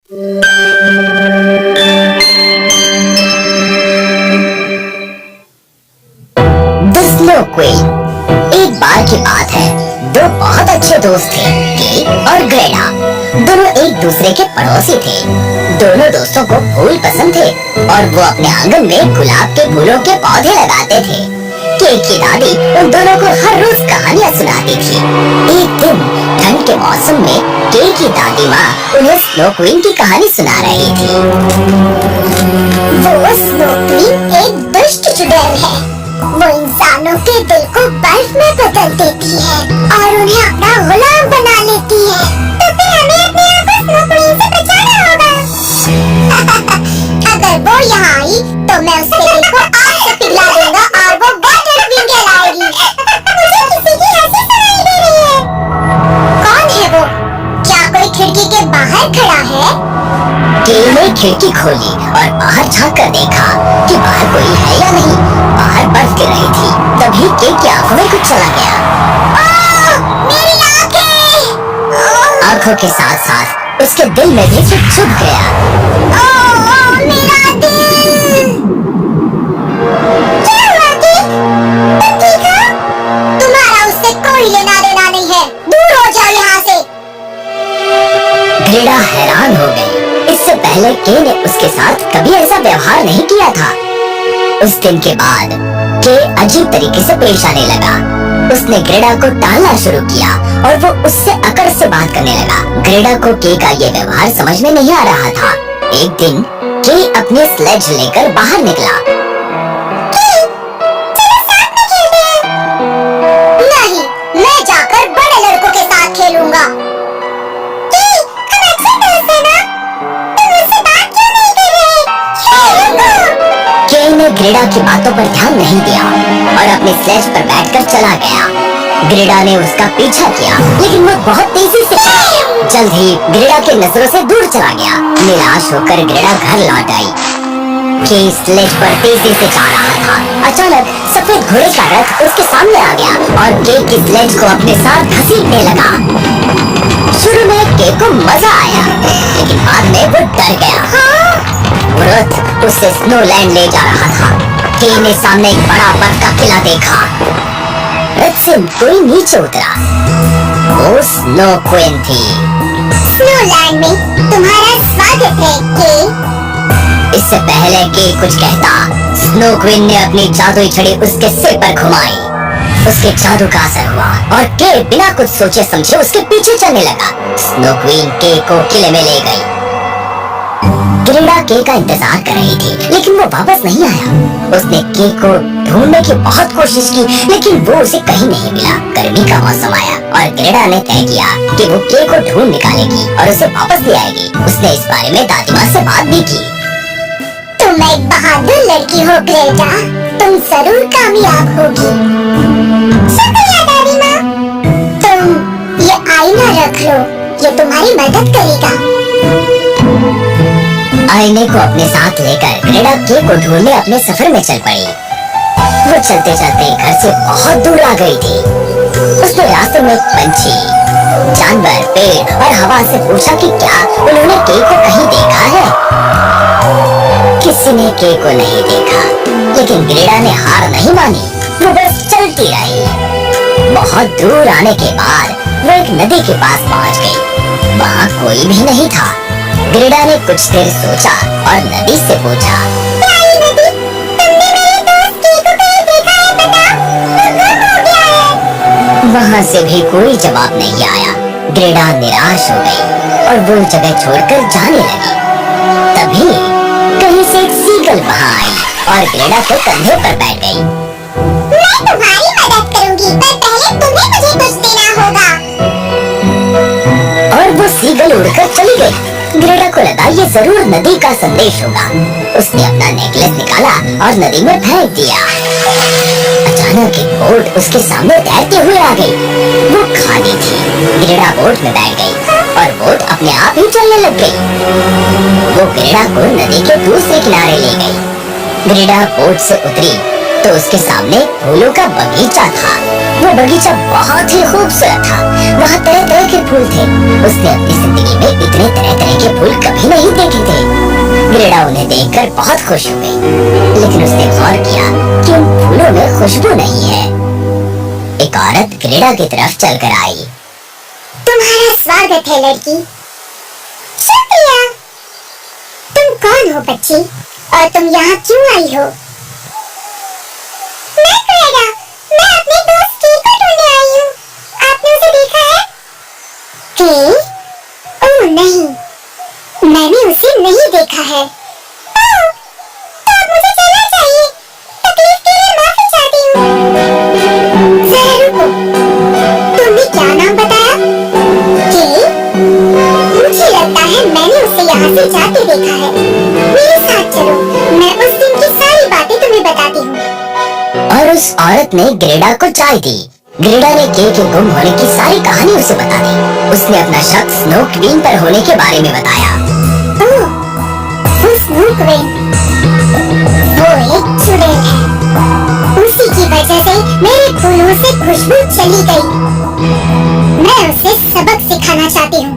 The snow queen. एक बार की बात है, दो बहुत अच्छे दोस्त थे, के और ग्रेडा। दोनों एक दूसरे के पड़ोसी थे। दोनों दोस्तों को फूल पसंद थे और वो अपने आंगन में गुलाब के फूलों के पौधे लगाते थे। केक की दादी उन दोनों को हर रोज कहानियाँ सुनाती थी। एक दिन ठंड के मौसम में केक की दादी माँ उन्हें स्नो क्वीन की कहानी सुना रही थी। वो स्नो क्वीन एक दुष्ट चुड़ैल है। वो इंसानों के दिल को बर्फ में बदल देती है और उन्हें अपना गुलाम बना लेती है। तो फिर हमें अपने आप को स्नो क्वीन से बचाना होगा। अगर वो यहाँ आई तो मैं उसके दिल को आग से पिघला दूंगा और वो वाटर क्वीन कहलाएगी। मुझे किसी की हंसी सुनाई दे रही है। कौन है वो? क्या कोई खिड़की के बाहर खड़ा है? केक ने खिड़की खोली और बाहर झांक कर देखा कि बाहर कोई है या नहीं। बाहर बर्फ गिर रही थी। तभी केक की आंखों में कुछ चला गया। मेरी आंखें! आंखों के साथ साथ उसके दिल में भी कुछ छुप गया। मेरा दिल! क्या हुआ केक? तुम ठीक हो? तुम्हारा उससे कोई लेना देना नहीं है। दूर हो जाओ यहाँ से। ग्रेडा हैरान हो गई। इससे पहले के ने उसके साथ कभी ऐसा व्यवहार नहीं किया था। उस दिन के बाद के अजीब तरीके से पेश आने लगा। उसने ग्रेडा को टालना शुरू किया और वो उससे अकड़ से बात करने लगा। ग्रेडा को के का ये व्यवहार समझ में नहीं आ रहा था। एक दिन के अपने स्लेज लेकर बाहर निकला। चलो साथ में खेलते हैं। नहीं, मैं जाकर बड़े लड़कों के साथ खेलूंगा। हम अक्सर दोस्त हैं ना? तुम मुझसे बात क्यों नहीं कर रहे? के ने ग्रेडा की बातों पर ध्यान नहीं दिया और अपने स्लेज पर बैठकर चला गया। ग्रेडा ने उसका पीछा किया, लेकिन वो बहुत तेजी से चला गया। जल्द ही ग्रेडा के नजरों से दूर चला गया। निराश होकर ग्रेडा घर लौट आई। के स्लेज पर तेजी से जा रहा था। अचानक सफेद घोड़े का रथ उसके सामने आ गया और के की स्लेज को अपने साथ घसीटने लगा। शुरू में के को मजा आया, लेकिन बाद में वो डर गया। रथ उसे स्नोलैंड ले जा रहा था। के ने सामने एक बड़ा बर्फ का किला देखा। रथ से कोई नीचे उतरा। वो स्नो क्वीन थी। स्नोलैंड में तुम्हारा स्वागत है के। इससे पहले के कुछ कहता, स्नो क्वीन ने अपनी जादुई छड़ी उसके सिर पर घुमाई। उसके जादू का असर हुआ और के बिना कुछ सोचे समझे उसके पीछे चलने लगा। स्नो क्वीन के को किले में ले गई। ग्रेडा के का इंतजार कर रही थी, लेकिन वो वापस नहीं आया। उसने के को ढूंढने की बहुत कोशिश की, लेकिन वो उसे कहीं नहीं मिला। गर्मी का मौसम आया और ग्रेडा ने तय किया कि वो के को ढूंढ निकालेगी और उसे वापस ले आएगी। उसने इस बारे में दादी माँ से बात भी की। तुम एक बहादुर लड़की हो ग्रेटा। तुम जरूर कामयाब होगी। शुक्रिया दादी माँ। तुम ये आईना रख लो, ये तुम्हारी मदद करेगा। आईने को अपने साथ लेकर ग्रेडा के को ढूंढने अपने सफर में चल पड़ी। वो चलते चलते घर से बहुत दूर आ गई थी। उसने रास्ते में पंछी, जानवर, पेड़ और हवा से पूछा कि क्या उन्होंने के को कहीं देखा है। किसी ने के को नहीं देखा, लेकिन ग्रेडा ने हार नहीं मानी। वो बस चलती रही। बहुत दूर आने के बाद वो एक नदी के पास पहुंच गई। वहाँ कोई भी नहीं था। ग्रेडा ने कुछ देर सोचा और नदी से पूछा, प्यारी नदी, तुमने मेरे दोस्त के को कहीं देखा है? बताओ, वो गुम हो गया है। वहाँ से भी कोई जवाब नहीं आया। ग्रेडा निराश हो गई और वो जगह छोड़कर जाने लगी। तभी कहीं से एक सीगल वहाँ आई और ग्रेडा के कंधे पर बैठ गई। मैं तुम्हारी मदद करूंगी, पर पहले तुम्हें मुझे कुछ देना होगा। और वो सीगल उड़कर चली गई। ग्रेडा को लगा ये जरूर नदी का संदेश होगा। उसने अपना नेकलेस निकाला और नदी में फेंक दिया। अचानक एक बोट उसके सामने तैरते हुए आ गई। वो खाली थी। ग्रेडा बोट में बैठ गई और बोट अपने आप ही चलने लग गई। वो ग्रेडा को नदी के दूसरे किनारे ले गई। ग्रेडा बोट से उतरी तो उसके सामने फूलों का बगीचा था। वो बगीचा बहुत ही खूबसूरत था। वहाँ तरह तरह के फूल थे। उसने अपनी जिंदगी में इतने तरह तरह के फूल कभी नहीं देखे थे। ग्रेडा उन्हें देखकर बहुत खुश हो गई, लेकिन उसने गौर किया कि उन फूलों में खुशबू नहीं है। एक औरत ग्रेडा की तरफ चलकर आई। तुम्हारा स्वागत है लड़की। शुक्रिया। तुम कौन हो बच्ची, और तुम यहाँ क्यों आई हो? मैं ग्रेडा, मैं अपने दोस्त की को ढूंढने आई हूँ। आपने उसे देखा है? के? ओह नहीं, मैंने उसे नहीं देखा है। ओह, तो अब मुझे चलना चाहिए। तकलीफ के लिए माफी चाहती हूँ। जरा रुको, तुमने क्या नाम बताया? के? मुझे लगता है मैंने उसे यहाँ से जाते देखा है। मेरे साथ चलो, मैं उस दिन की सारी बातें तुम्हें बताती हूँ। और उस औरत ने ग्रेडा को चाय दी। ग्रेडा ने के गुम होने की सारी कहानी उसे बता दी। उसने अपना शक स्नो क्वीन पर होने के बारे में बताया। ओह, वो स्नो क्वीन, वो एक चुड़ैल है। उसी की वजह से मेरे फूलों से खुशबू चली गई। मैं उसे सबक सिखाना चाहती हूँ।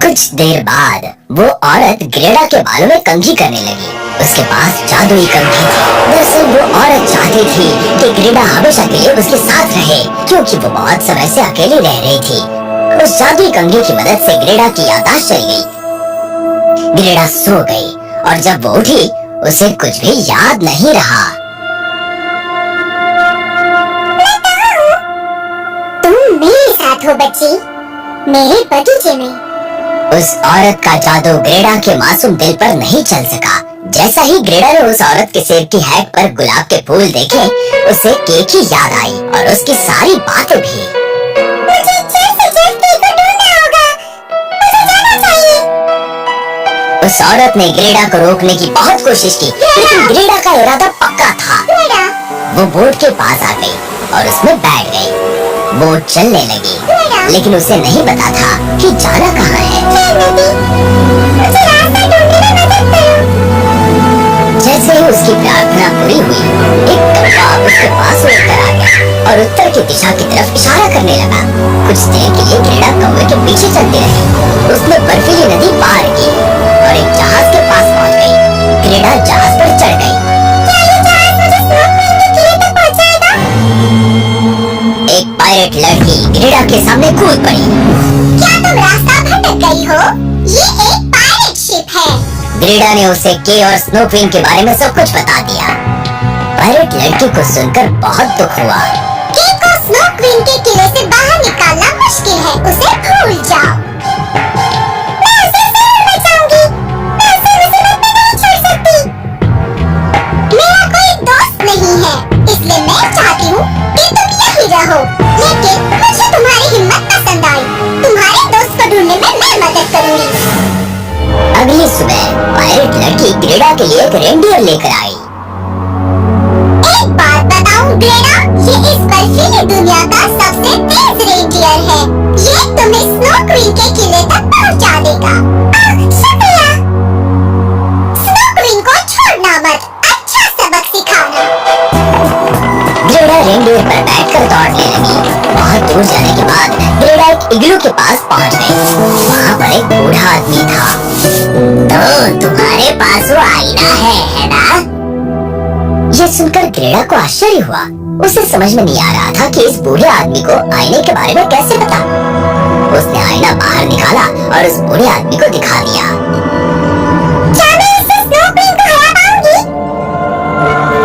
कुछ देर बाद वो औरत ग्रेडा के बालों में कंघी करने लगी। उसके पास जादुई कंघी थी। दरअसल वो औरत चाहती थी कि ग्रेडा हमेशा के लिए उसके साथ रहे, क्योंकि वो बहुत समय से अकेली रह रही थी। उस जादुई कंघी की मदद से ग्रेडा की याददाश्त चली गई। ग्रेडा सो गई और जब वो उठी उसे कुछ भी याद नहीं रहा। तुम मेरे साथ हो बच्ची, मेरे बगीचे में। उस औरत का जादू ग्रेडा के मासूम दिल पर नहीं चल सका। जैसा ही ग्रेडा ने उस औरत के सिर की हैक पर गुलाब के फूल देखे, उसे केक की याद आई और उसकी सारी बातें भी। मुझे जल्द से जल्द केक को ढूंढना होगा। मुझे जाना चाहिए। उस औरत ने ग्रेडा को रोकने की बहुत कोशिश की, लेकिन ग्रेडा का इरादा पक्का था। वो बोट के पास आ गई और उसमें बैठ गई। बोट चलने लगी, लेकिन उसे नहीं पता था कि जाना कहाँ है। मुझे रास्ता ढूंढने में मदद करो। जैसे ही उसकी प्रार्थना पूरी हुई, एक कौवा उसके पास उड़कर आ गया और उत्तर की दिशा की तरफ इशारा करने लगा। कुछ देर के लिए ग्रेडा कौवे के पीछे चलती रही। उसने बर्फीली नदी पार की और एक जहाज के पास पहुंच गई। ग्रेडा जहाज पर चढ़ गई। क्या ये जहाज मुझे स्नो क्वीन के किले तक पहुंचाएगा? एक पायरेट लड़की ग्रेडा के सामने कूद पड़ी। क्या तुम रास्ता भटक गई हो? ये एक पायरेट शिप है। ग्रेडा ने उसे के और स्नो क्वीन के बारे में सब कुछ बता दिया। पायरेट लड़की को सुनकर बहुत दुख हुआ। के को स्नो क्वीन के किले से बाहर निकालना मुश्किल है, उसे भूल जाओ। मैं उसे जरूर बचाऊंगी। मैं उसे मुसीबत में नहीं छोड़ सकती। मेरा कोई दोस्त नहीं है, इसलिए मैं चाहती हूँ कि तुम यहीं रहो। लेकिन मुझे तुम्हारी हिम्मत पसंद आई। तुम्हारे दोस्त को ढूंढने में मैं मदद करूंगी। अगली सुबह पायरेट लड़की ग्रेडा के लिए एक रेनडियर लेकर आई। एक बात बताऊं ग्रेडा, ये इस बर्फीली दुनिया का सबसे तेज रेनडियर है। ये तुम्हें स्नो क्वीन के किले तक पहुंचा देगा। शुक्रिया। स्नो क्वीन को छोड़ना मत, अच्छा सबक सिखाना। ग्रेडा रेनडियर पर बैठकर दौड़ने लगी। बहुत दूर जाने के बाद ग्रेडा एक इग्लू के पास पहुंच गई। वहाँ पर एक बूढ़ा आदमी था। तो तुम्हारे पास वो आईना है ना? ये सुनकर ग्रेडा को आश्चर्य हुआ। उसे समझ में नहीं आ रहा था कि इस बूढ़े आदमी को आईने के बारे में कैसे पता। उसने आईना बाहर निकाला और उस बूढ़े आदमी को दिखा दिया। क्या मैं इससे स्नो क्वीन को हरा पाऊंगी?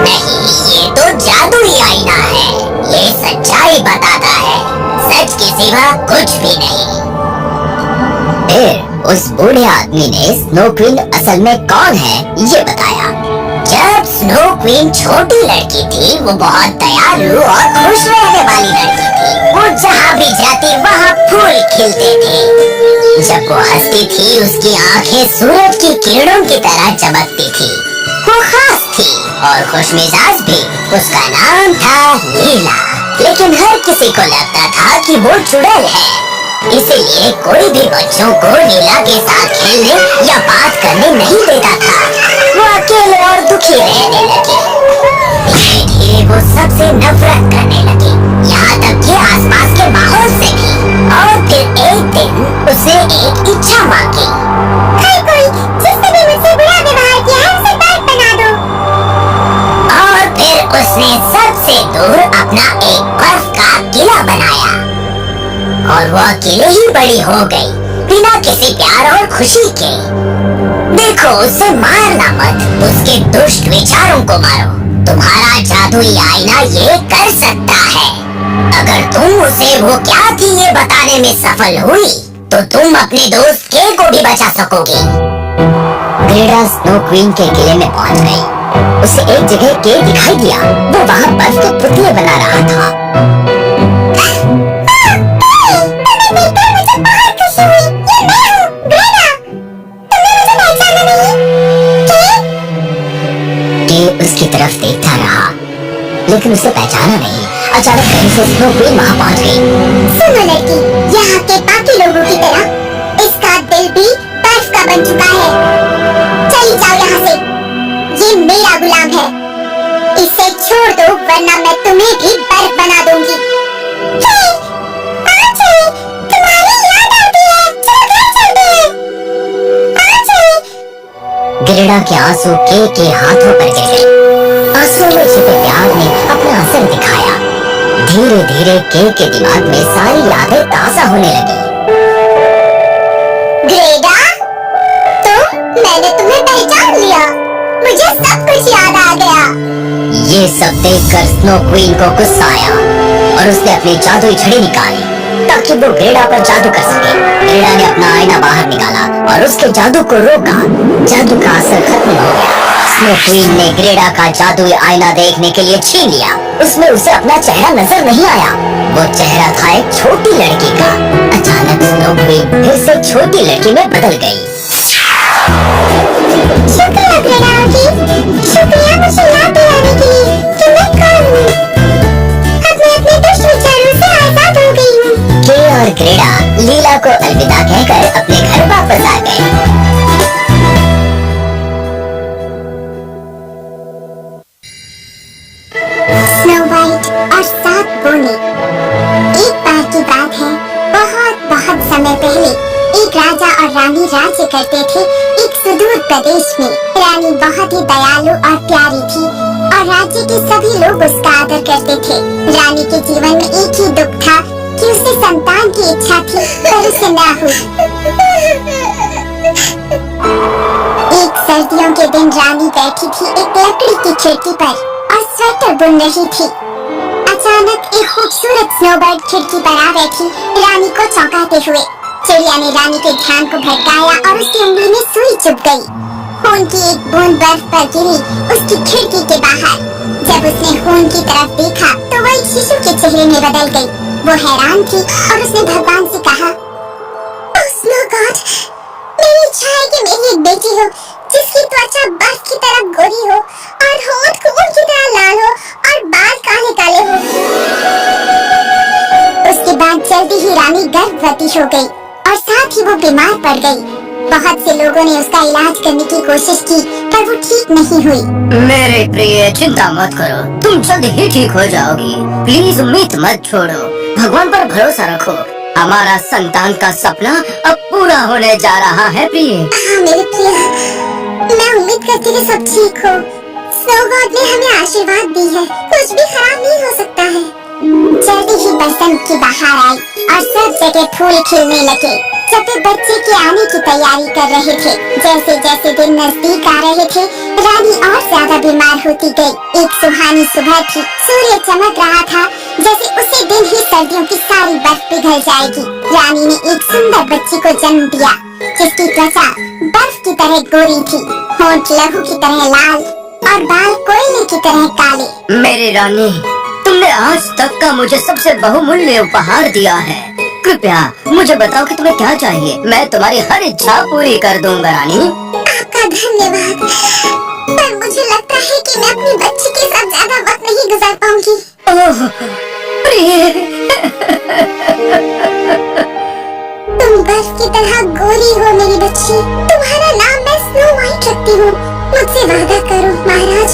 नहीं, ये तो जादुई आईना है। ये सच्चाई बताता है, सच के सिवा कुछ भी नहीं। फिर उस बूढ़े आदमी ने स्नो क्वीन असल में कौन है ये बताया। जब स्नो क्वीन छोटी लड़की थी, वो बहुत दयालु और खुश रहने वाली लड़की थी। वो जहाँ भी जाती वहाँ फूल खिलते थे। जब वो हंसती थी, उसकी आंखें सूरज की किरणों की तरह चमकती थी। वो खास थी और खुशमिजाज भी। उसका नाम था लीला। लेकिन हर किसी को लगता था कि वो चुड़ैल है, इसलिए कोई भी बच्चों को लीला के साथ खेलने या बात करने नहीं देता था। वो अकेले और दुखी रहने लगी। धीरे धीरे वो सबसे नफरत करने लगी, यहाँ तक उसके आसपास के माहौल से भी। और फिर एक दिन उसे एक इच्छा मांगी। हर कोई जिसने भी मुझसे बुरा व्यवहार किया है उसे बर्फ बना दो। और फिर उसने सबसे दूर अपना एक बर्फ का किला बनाया और वो अकेले ही बड़ी हो गई, बिना किसी प्यार और खुशी के। देखो, उसे मारना मत, उसके दुष्ट विचारों को मारो। तुम्हारा जादुई आईना ये कर सकता है। अगर तुम उसे वो क्या थी ये बताने में सफल हुई तो तुम अपने दोस्त के को भी बचा सकोगे। ग्रेडा स्नो क्वीन के किले में पहुंच गई। उसे एक जगह के दिखाई दिया। वो वहाँ बर्फ के पुतले बना रहा था। उसकी तरफ देखता रहा लेकिन उसे पहचाना नहीं। अचानक कहीं से स्नो क्वीन वहाँ पहुँच गई। सुनो लड़की, यहाँ के बाकी लोगों की तरह इसका दिल भी बर्फ का बन चुका है। चली जाओ यहाँ से, ये मेरा गुलाम है। इसे छोड़ दो वरना मैं तुम्हें भी बर्फ बना दूंगी। तुम्हारी याद आती है, चलो घर चलते हैं। ग्रेडा के आंसू के हाथों पर गिर गए। आंसुओं में छिपे प्यार ने अपना असर दिखाया। धीरे धीरे के दिमाग में सारी यादें ताजा होने लगी। ग्रेडा, मैंने तुम्हें पहचान लिया। मुझे सब कुछ याद आ गया। ये सब देखकर स्नो क्वीन को गुस्सा आया और उसने अपनी जादुई छड़ी निकाली ताकि वो ग्रेडा पर जादू कर सके। ग्रेडा ने अपना आईना बाहर निकाला और उसके जादू को रोका। जादू का असर खत्म हो गया। स्नो क्वीन ने ग्रेडा का जादुई आईना देखने के लिए छीन लिया। उसमें उसे अपना चेहरा नजर नहीं आया। वो चेहरा था एक छोटी लड़की का। अचानक स्नो क्वीन फिर से छोटी लड़की में बदल गई। शुक्रिया ग्रेडा आंटी, शुक्रिया मुझे याद दिलाने के लिए कि मैं कौन हूँ। अब मैं अपने दुष्ट विचारों से आजाद हो गई हूँ। के और ग्रेडा लीला को अलविदा कहकर अपने घर वापस आ गए। स्नो वाइट और 7 बूंदे। एक बार की बात है, बहुत बहुत समय पहले एक राजा और रानी राज्य करते थे एक सुदूर प्रदेश में। रानी बहुत ही दयालु और प्यारी थी और राज्य के सभी लोग उसका आदर करते थे। रानी के जीवन में एक ही दुख था कि उसे संतान की इच्छा थी पर उसे न हुई। एक सर्दियों के दिन रानी बैठी थी एक लकड़ी की खिड़की पर और स्वेटर बुन रही थी। अचानक एक खूबसूरत स्नोबर्ड खिड़की पर आ बैठी रानी को चौंकाते हुए। चिड़िया ने रानी के ध्यान को भटकाया और उसकी उंगली में सुई चुभ गई। खून की एक बूंद बर्फ पर गिरी उसकी खिड़की के बाहर। जब उसने खून की तरफ देखा तो वो एक शिशु के चेहरे में बदल गई। वो हैरान थी और उसने भगवान से कहा, "ओह स्नो गॉड, मेरी इच्छा है कि मेरी एक बेटी हो जिसकी त्वचा बर्फ की तरह गोरी हो और होंठ खून की तरह लाल हो और बाल काले काले हो।" उसके बाद जल्दी ही रानी गर्भवती हो गई और साथ ही वो बीमार पड़ गई। बहुत से लोगों ने उसका इलाज करने की कोशिश की पर वो ठीक नहीं हुई। मेरे प्रिय, चिंता मत करो, तुम जल्द ही ठीक हो जाओगी। प्लीज उम्मीद मत छोड़ो, भगवान पर भरोसा रखो। हमारा संतान का सपना अब पूरा होने जा रहा है प्रिय। हाँ मेरे प्रिय, मैं उम्मीद करती हूँ सब ठीक हो। स्नो गॉड ने हमें आशीर्वाद दी है, कुछ भी खराब नहीं हो सकता है। जल्दी ही बसंत की बहार आई और सब जगह फूल खिलने लगे। जब वे बच्चे के आने की तैयारी कर रहे थे, जैसे जैसे दिन नजदीक आ रहे थे, रानी और ज्यादा बीमार होती गई। एक सुहानी सुबह थी, सूर्य चमक रहा था जैसे उसी दिन ही सर्दियों की सारी बर्फ पिघल जाएगी। रानी ने एक सुंदर बच्ची को जन्म दिया जिसकी त्वचा बर्फ की तरह गोरी थी, होंठ लहू की तरह लाल और बाल कोयले की तरह काले। मेरी रानी, तुमने आज तक का मुझे सबसे बहुमूल्य उपहार दिया है। कृपया मुझे बताओ कि तुम्हें क्या चाहिए, मैं तुम्हारी हर इच्छा पूरी कर दूंगा रानी। आपका धन्यवाद, पर मुझे लगता है कि मैं अपनी बच्ची के साथ ज्यादा वक्त नहीं गुजार पाऊंगी। ओह प्रिय, तुम बर्फ की तरह गोरी हो मेरी बच्ची। तुम्हारा नाम मैं स्नो वाइट रखती हूँ। मुझसे वादा करो महाराज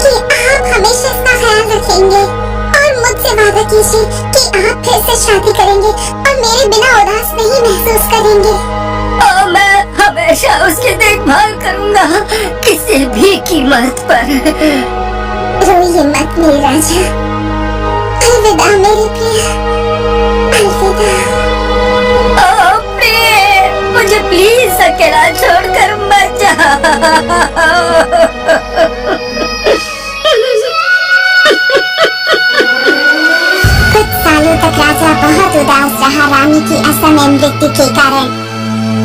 कि आप हमेशा इसका ख्याल रखेंगे और मुझसे वादा कीजिए कि आप फिर से शादी करेंगे और मेरे बिना उदास नहीं महसूस करेंगे। और मैं हमेशा उसकी देखभाल करूंगा, किसी भी कीमत पर। रोइए मत मेरे राजा। अलविदा मेरे प्रिय, अलविदा। ओ प्रिय, मुझे प्लीज अकेला छोड़कर मत जाओ। कुछ सालों तक राजा बहुत उदास रहा रानी की असमय मृत्यु के कारण।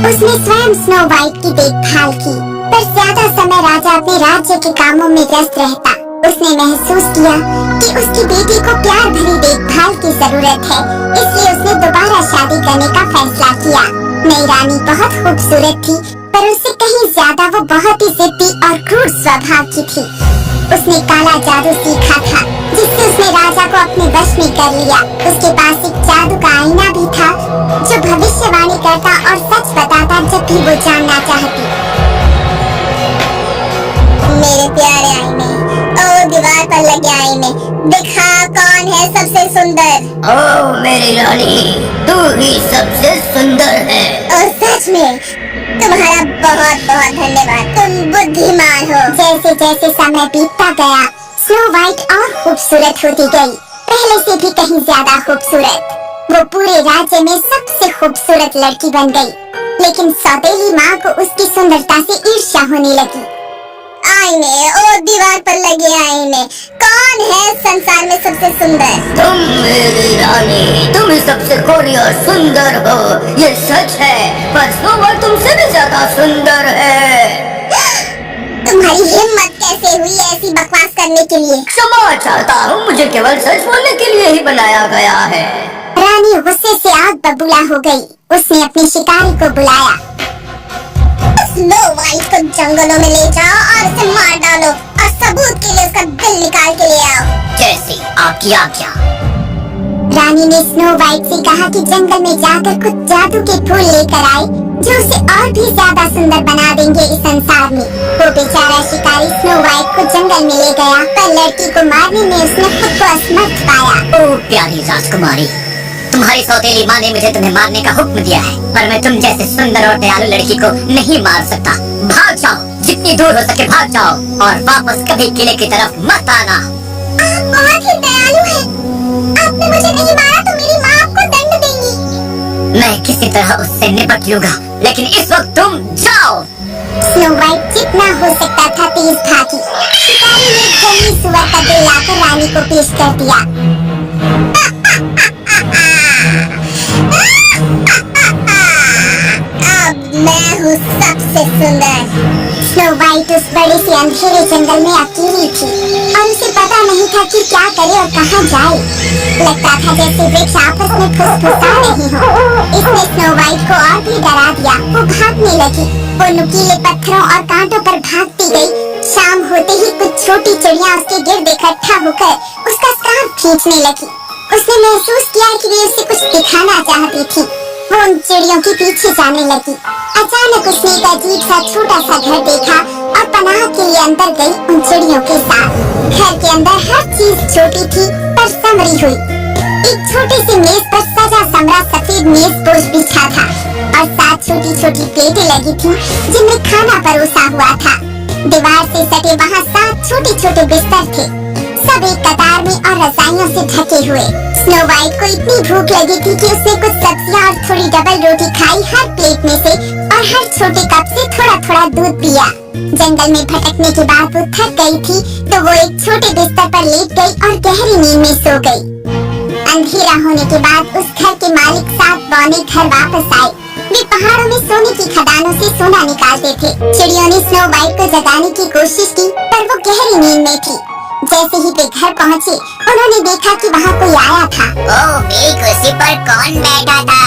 उसने स्वयं स्नो वाइट की देखभाल की, पर ज्यादा समय राजा अपने राज्य के कामों में व्यस्त रहता। उसने महसूस किया कि उसकी बेटी को प्यार भरी देखभाल की जरूरत है, इसलिए उसने दोबारा शादी करने का फैसला किया। नई रानी बहुत खूबसूरत थी, पर उससे कहीं ज्यादा वो बहुत ही जिद्दी और क्रूर स्वभाव की थी। उसने काला जादू सीखा था, जिससे उसने राजा को अपने वश में कर लिया। उसके पास एक जादू का आईना भी था, जो भविष्यवाणी करता और सच बताता जब भी वो जानना चाहती। मेरे प्यारे आईने, ओ दीवार पर लगे आईने, दिखा कौन है सबसे सुंदर। ओ मेरी रानी, तू ही सबसे सुंदर है। और सच में तुम्हारा बहुत बहुत धन्यवाद, तुम बुद्धिमान हो। जैसे जैसे समय बीतता गया, स्नो वाइट और खूबसूरत होती गई, पहले से भी कहीं ज्यादा खूबसूरत। वो पूरे राज्य में सबसे खूबसूरत लड़की बन गई, लेकिन सौतेली माँ को उसकी सुंदरता से ईर्ष्या होने लगी। आईने, ओ दीवार पर लगे आईने, कौन है संसार में सबसे सुंदर? तुम मेरी रानी, तुम ही सबसे गोरी और सुंदर हो, ये सच है। पर स्नो वाइट तुमसे भी ज्यादा सुंदर है। तुम्हारी हिम्मत कैसे हुई ऐसी बकवास करने के लिए? क्षमा चाहता हूँ, मुझे केवल सच बोलने के लिए ही बनाया गया है। रानी गुस्से से आग बबूला हो गई। उसने अपने शिकारी को बुलाया। स्नो वाइट को जंगलों में ले जाओ और उसे मार डालो, और सबूत के लिए उसका दिल निकाल के ले आओ। जैसी आपकी आज्ञा। रानी ने स्नो वाइट से कहा कि जंगल में जाकर कुछ जादू के फूल लेकर आए, जो उसे और भी ज्यादा सुंदर बना देंगे इस संसार में। वो बेचारा शिकारी स्नो वाइट को जंगल में ले गया, पर लड़की को मारने में उसने खुद को असमर्थ पाया। ओ प्यारी राजकुमारी, तुम्हारी सौतेली माँ ने मुझे तुम्हें मारने का हुक्म दिया है, पर मैं तुम जैसे सुंदर और दयालु लड़की को नहीं मार सकता। भाग जाओ, जितनी दूर हो सके भाग जाओ, और वापस कभी किले की तरफ मत आना। आप बहुत ही दयालु हैं। आपने मुझे नहीं मारा तो मेरी माँ आपको दंड देंगी। मैं किसी तरह उससे निपट लूंगा, लेकिन इस वक्त तुम जाओ। स्नो वाइट जितना हो सकता था तेज भागी। शिकारी ने एक जंगली सुअर का दिल लाकर रानी को पेश कर दिया। अब मैं हूँ सबसे सुंदर। स्नो वाइट उस बड़े से अंधेरे जंगल में अकेली थी, और उसे पता नहीं था कि क्या करे और कहाँ जाए। लगता था जैसे वृक्ष आपस में फुसफुसा रहे हों। इसने स्नो वाइट को और भी डरा दिया। वो भागने लगी। वो नुकीले पत्थरों और कांटों पर भागती गई। शाम होते ही कुछ छोटी चिड़िया उसके गिर्द इकट्ठा होकर उसका स्कार्फ खींचने लगी। उसने महसूस किया कि वे उसे कुछ दिखाना चाहती थी। वो उन चिड़ियों के पीछे जाने लगी। अचानक उसने एक अजीब सा छोटा सा घर देखा और पनाह के लिए अंदर गई उन चिड़ियों के साथ। घर के अंदर हर चीज छोटी थी पर संवरी हुई। एक छोटे से मेज पर सजा समरा सफेद मेज पोश बिछा था, और 7 छोटी छोटी प्लेटें लगी थी जिनमें खाना परोसा हुआ था। दीवार से सटे वहाँ 7 छोटे छोटे बिस्तर थे, सब एक कतार में और रजाइयों से ढके हुए। स्नो वाइट को इतनी भूख लगी थी कि उसने कुछ सब्जियां और थोड़ी डबल रोटी खाई हर प्लेट में से, और हर छोटे कप से थोड़ा थोड़ा दूध पिया। जंगल में भटकने के बाद वो थक गई थी, तो वो एक छोटे बिस्तर पर लेट गई और गहरी नींद में सो गई। अंधेरा होने के बाद उस घर के मालिक 7 बौने घर वापस आए। वे पहाड़ों में सोने की खदानों से सोना निकालते थे। चिड़ियों ने स्नो वाइट को जगाने की कोशिश की, पर वो गहरी नींद में थी। जैसे ही वे घर पहुँचे, उन्होंने देखा कि वहाँ कोई आया था। ओ, मेरी कुर्सी पर कौन बैठा था?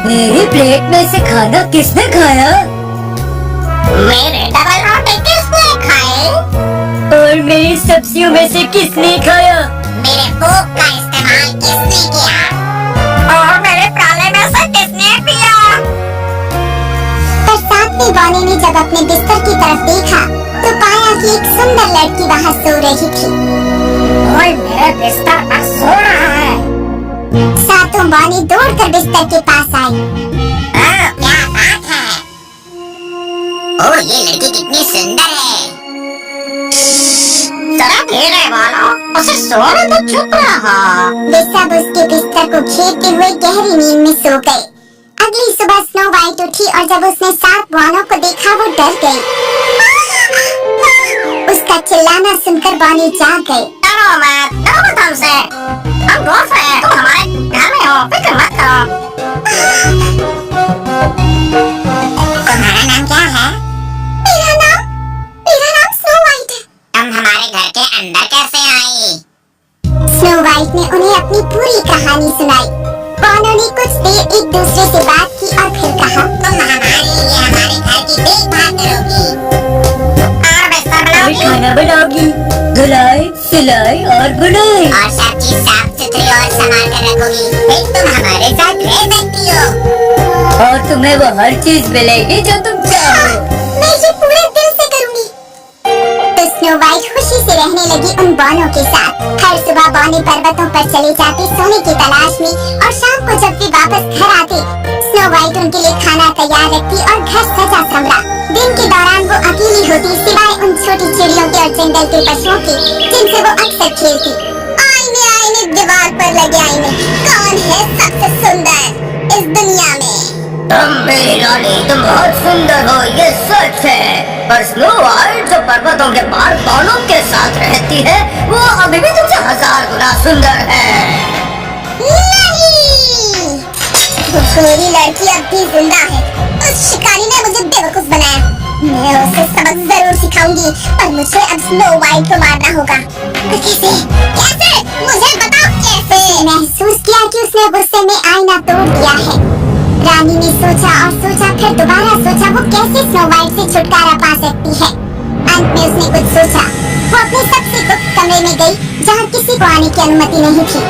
मेरी प्लेट में से खाना किसने खाया? मेरे डबल रोटी किसने खाए? और मेरी सब्जियों में से किसने खाया? मेरे भूख का इस्तेमाल किसने किया? और मेरे प्याले में से किसने पिया? पर 7वें बौने ने जब अपने बिस्तर की तरफ देखा, तो पाया कि एक सुंदर लड़की वहाँ सो रही थी। कोई मेरे बिस्तर पर सो रहा है। सातों बॉनी दौड़कर बिस्तर के पास आई। क्या बात है? ओह, ये लड़की कितनी सुंदर है। जरा धीरे बोलो, उसे सोने तो चुप रहा। वे सब उसके बिस्तर को घेरते हुए गहरी नींद में सो गए। अगली सुबह स्नो वाइट उठी और जब उसने 7 बॉनों को देखा वो डर गई। उसका चिल्लाना सुनकर बॉनी जाग गई। डरो मत हमसे। हम डॉल्फ हैं, तुम हमारे घर में हो, फिक्र मत करो। तुम्हारा नाम क्या है? मेरा नाम स्नो वाइट है। तुम हमारे घर के अंदर कैसे आई? स्नो वाइट ने उन्हें अपनी पूरी कहानी सुनाई। बॉनों ने कुछ देर एक दूसरे से बात की और फिर कहा, तुम हमारे घर की देखभाल करोगी और बिस्तर बनाओगी, खाना बनाओगी, धुलाई, सिलाई और बुनाई और सब चीज साफ सुथरी और संभाल कर रखोगी। फिर तुम हमारे साथ रह सकती हो और तुम्हें वो हर चीज मिलेगी जो तुम चाहो। मैं ये पूरे दिल से करूंगी। तो स्नो वाइट खुशी से रहने लगी उन बॉनों के साथ। हर सुबह बॉनी पर्वतों पर चले जाते सोने की तलाश में और शाम को जब वे वापस घर आते स्नो वाइट उनके लिए खाना तैयार रखती और घर सजा संवरा। दिन के दौरान वो अकेली होती सिवाय उन छोटी चिड़ियों के और जंगल के पशुओं के जिनसे वो अक्सर खेलती। आईने आईने दीवार पर लगे आईने, कौन है सबसे सुंदर इस दुनिया में? तुम मेरी रानी, तुम बहुत सुंदर हो, ये सच है। पर स्नो वाइट जो पर्वतों के पार बॉनों के साथ रहती है, वो अभी भी तुमसे 1000 गुना सुंदर है। नहीं, वो गोरी लड़की अब भी जिंदा है। उस शिकारी ने मुझे बेवकूफ बनाया। मैं उसे सबक जरूर सिखाऊंगी, पर मुझे अब स्नो वाइट को मारना होगा। कैसे? कैसे? मुझे बताओ कैसे? उसने महसूस किया कि उसने गुस्से में आईना तोड़ दिया है। रानी ने सोचा और सोचा, फिर दोबारा सोचा वो कैसे स्नो वाइट से छुटकारा पा सकती है। अंत में उसने कुछ सोचा। वो अपने सबसे गुप्त कमरे में गई जहाँ किसी को आने की अनुमति नहीं थी।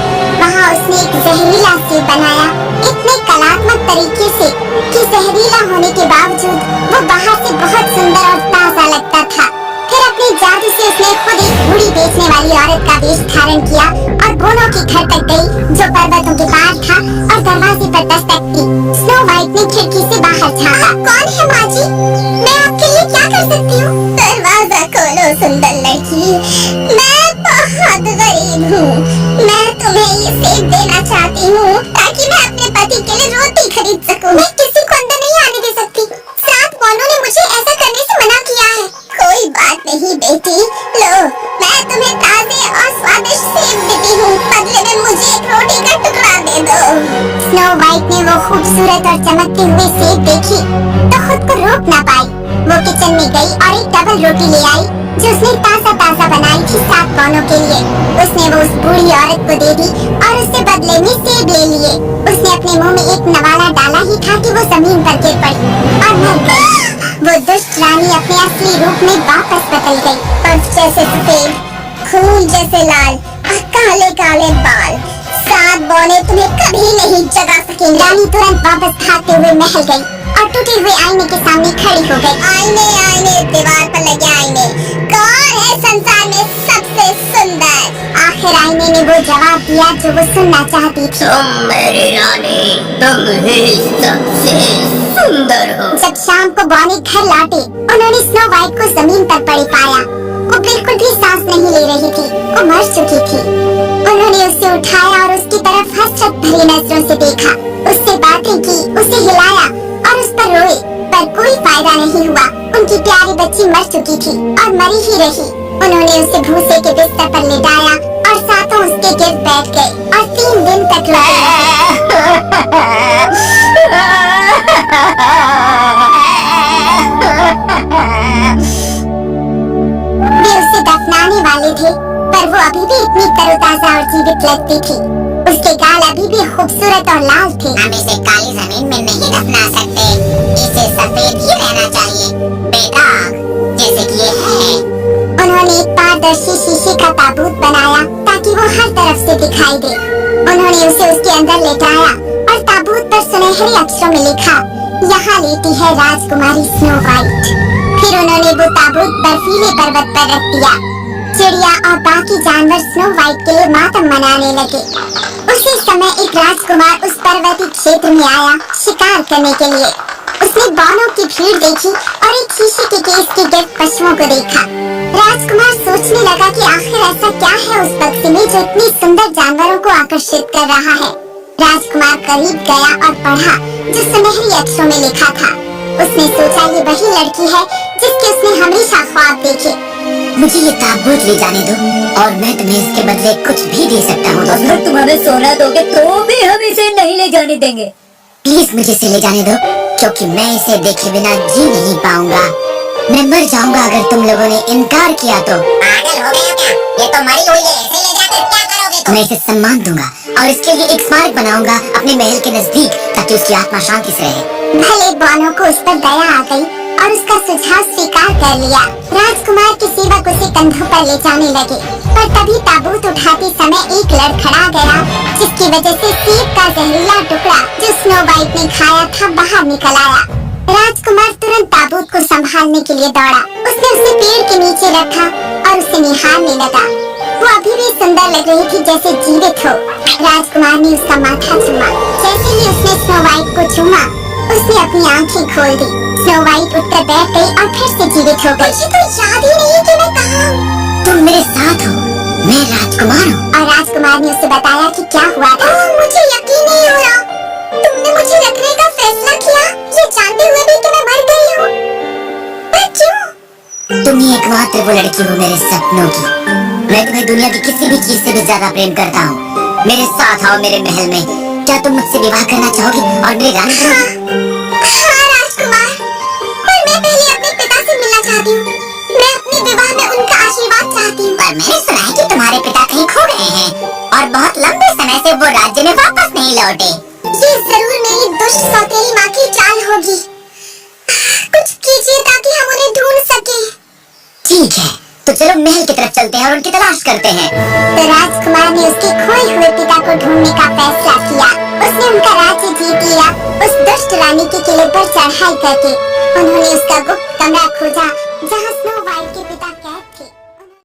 वहाँ उसने एक जहरीला सेब बनाया इतने कलात्मक तरीके से कि जहरीला होने के बावजूद वो बाहर से बहुत सुंदर और ताजा लगता था। फिर अपने जादू से उसने खुद एक बूढ़ी बेचने वाली औरत का वेश धारण किया और बोनों के घर तक गई जो पर्वतों के पार था और दरवाजे पर दस्तक दी। स्नो वाइट ने खिड़की से बाहर झांका। कौन है माँ जी? मैं आपके लिए क्या कर सकती हूँ? दरवाजा खोलो सुंदर लड़की, मैं बहुत गरीब हूँ। मैं तुम्हें ये सेब देना चाहती हूँ ताकि मैं अपने पति के लिए रोटी खरीद सकूँ। मैं किसी को अंदर नहीं आने दे सकती। 7 बॉनों ने मुझे ऐसा करने से मना किया है। कोई बात नहीं बेटी, लो मैं तुम्हें ताजे और स्वादिष्ट सेब देती हूँ। बदले में मुझे एक रोटी का टुकड़ा दे दो। स्नो वाइट ने वो खूबसूरत और चमकते हुए सेब देखी तो खुद को रोक ना पाई। वो किचन में गई और एक डबल रोटी ले आई जो उसने ताजा बनाई थी 7 बॉनों के लिए। उसने वो उस बूढ़ी औरत को दे दी और उससे बदले में सेब ले लिए। उसने अपने मुंह में एक नवाला डाला ही था कि वो जमीन पर गिर पड़ी और मर गई। वो दुष्ट रानी अपने असली रूप में वापस बदल गई। बर्फ जैसे सफेद, खून जैसे लाल और काले काले बाल। 7 बॉने तुम्हें कभी नहीं जगा सकेंगे। रानी तुरंत वापस भागते हुए महल गई और टूटे हुए आईने के सामने खड़ी हो गई। आईने आईने दीवार पर लगे आईने, कौन है संसार में सबसे सुंदर? आखिर आईने ने वो जवाब दिया जो वो सुनना चाहती थी। तुम मेरी रानी, तुम ही सबसे सुंदर हो। जब शाम को बॉनी घर लौटे उन्होंने स्नो वाइट को जमीन पर पड़े पाया। वो बिल्कुल भी सांस नहीं ले रही थी, वो मर चुकी थी। उन्होंने उसे उठाया और उसकी तरफ हसरत भरी नजरों से देखा। उससे बातें की, उसे हिलाया और उस पर रोए, पर कोई फायदा नहीं हुआ। उनकी प्यारी बच्ची मर चुकी थी और मरी ही रही। उन्होंने उसे भूसे के बिस्तर पर लिटाया और साथों उसके गिर्द बैठ गए और 3 दिन तक रोए। वे उसे दफनाने वाले थे पर वो अभी भी इतनी तरोताजा और जीवित लगती थी। उसके गाल अभी भी खूबसूरत और लाल थे। हम इसे काली जमीन में नहीं दफना सकते, इसे सफेद ही रहना चाहिए, बेदाग जैसे कि ये है। उन्होंने एक पारदर्शी शीशे का ताबूत बनाया ताकि वो हर तरफ से दिखाई दे। उन्होंने उसे उसके अंदर लेटाया और ताबूत पर सुनहरे अक्षरों में लिखा, यहाँ लेटी है राजकुमारी स्नो वाइट। फिर उन्होंने वो ताबूत बर्फीले पर्वत पर रख दिया। चिड़िया और बाकी जानवर स्नो व्हाइट के लिए मातम मनाने लगे। उसी समय एक राजकुमार उस पर्वतीय क्षेत्र में आया शिकार करने के लिए। उसने बानों की भीड़ देखी और एक शीशे के केस के गिर्द पशुओं को देखा। राजकुमार सोचने लगा कि आखिर ऐसा क्या है उस पक्षी में जो इतनी सुंदर जानवरों को आकर्षित कर रहा है। राजकुमार करीब गया और पढ़ा जो सुनहरी अक्षरों में लिखा था। उसने सोचा ये वही लड़की है जिसके उसने हमेशा ख्वाब देखे। मुझे ये ताबूत ले जाने दो और मैं तुम्हें इसके बदले कुछ भी दे सकता हूँ। अगर तुम हमें सोना दोगे तो भी हम इसे नहीं ले जाने देंगे। प्लीज मुझे इसे ले जाने दो, क्योंकि मैं इसे देखे बिना जी नहीं पाऊंगा। मैं मर जाऊंगा अगर तुम लोगों ने इनकार किया तो। पागल हो गए हो क्या? ये तो मरी हुई है, इसे ले जाकर क्या करोगे तुम? मैं इसे सम्मान दूंगा और इसके लिए एक स्मारक बनाऊंगा अपने महल के नजदीक, ताकि उसकी आत्मा शांति से रहे। भले बानों को उस पर दया आ गई और उसका सुझाव स्वीकार कर लिया। राजकुमार के सेवक उसे कंधों पर ले जाने लगे, पर तभी ताबूत उठाते समय एक लड़खड़ा गया, जिसकी वजह से सेब का जहरीला टुकड़ा जो स्नो व्हाइट ने खाया था बाहर निकल आया। राजकुमार तुरंत ताबूत को संभालने के लिए दौड़ा। उसने उसे पेड़ के नीचे रखा और उसे निहारने लगा। वो अभी भी सुंदर लग रही थी जैसे जीवित हो। राजकुमार ने उसका माथा चूमा। जैसे ही उसने स्नो व्हाइट को चूमा, उसने अपनी आंखें खोल दी। स्नो व्हाइट उठकर बैठ गई और फिर से जीवित हो गई। मुझे तो याद ही नहीं कि मैं कहाँ हूँ। तुम मेरे साथ हो, मैं राजकुमार हूँ। और राजकुमार ने उसे बताया कि क्या हुआ था। मुझे यकीन नहीं हो रहा। तुमने मुझे रखने का फैसला किया, ये जानते हुए भी कि मैं मर गई हूँ। पर क्यों? तुम ही एकमात्र वो लड़की हो मेरे सपनों की। मैं तुम्हें दुनिया की किसी भी चीज से भी ज्यादा प्रेम करता हूँ। मेरे साथ आओ मेरे महल में। क्या तुम मुझसे विवाह करना चाहोगी और मेरी रानी बनोगी? हाँ राजकुमार, पर मैं पहले अपने पिता से मिलना चाहती हूँ। मैं अपने विवाह में उनका आशीर्वाद चाहती हूँ। पर मैंने सुना है कि तुम्हारे पिता कहीं खो गए हैं और बहुत लंबे समय से वो राज्य में वापस नहीं लौटे। ये जरूर मेरी दुष्ट सौतेली माँ की चाल होगी। कुछ कीजिए ताकि हम उन्हें ढूंढ सकें। ठीक है, तो चलो महल की तरफ चलते हैं और उनकी तलाश करते हैं। तो राजकुमार ने उसके खोए हुए पिता को ढूंढने का फैसला किया। उसने उनका राज्य जीत लिया। उस दुष्ट रानी के किले पर चढ़ाई करके उन्होंने उसका गुप्त कमरा खोजा, जहाँ